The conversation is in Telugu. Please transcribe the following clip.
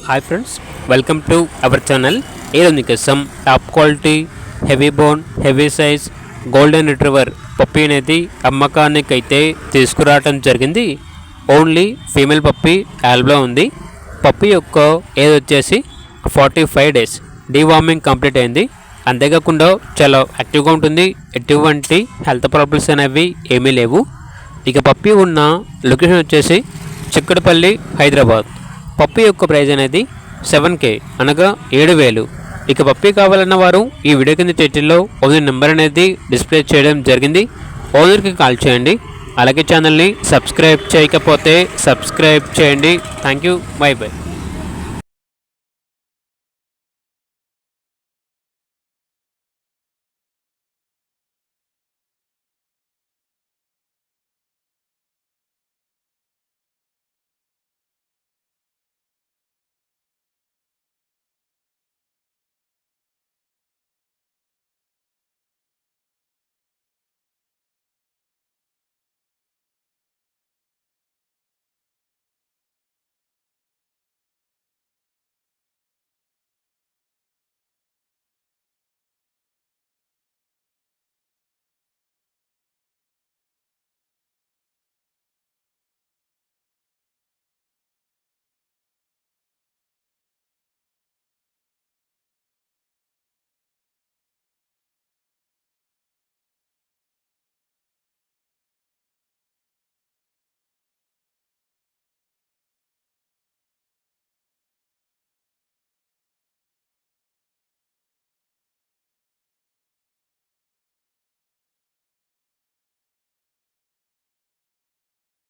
Hi friends, welcome to our channel. ఈరోజు మీకోసం top quality heavy bone heavy size golden retriever puppy అనేది అమ్మకానికి అయితే తీసుకురావడం జరిగింది. ఓన్లీ ఫీమేల్ పప్పీ యాల్బ్లో ఉంది. పప్పీ యొక్క ఏజ్ వచ్చేసి 45 days. డీవార్మింగ్ కంప్లీట్ అయింది. అంతేకాకుండా చాలా యాక్టివ్గా ఉంటుంది. ఎటువంటి హెల్త్ ప్రాబ్లమ్స్ అనేవి ఏమీ లేవు. ఇక పప్పీ ఉన్న లొకేషన్ వచ్చేసి చిక్కడపల్లి, హైదరాబాద్. పప్పీ యొక్క ప్రైజ్ అనేది 7K అనగా 7,000. ఇక పప్పీ కావాలన్న వారు ఈ వీడియో కింద టైటిల్లో ఓనర్ నెంబర్ అనేది డిస్ప్లే చేయడం జరిగింది. ఓనర్కి కాల్ చేయండి. అలాగే ఛానల్ని సబ్స్క్రైబ్ చేయకపోతే సబ్స్క్రైబ్ చేయండి. Thank you. By by.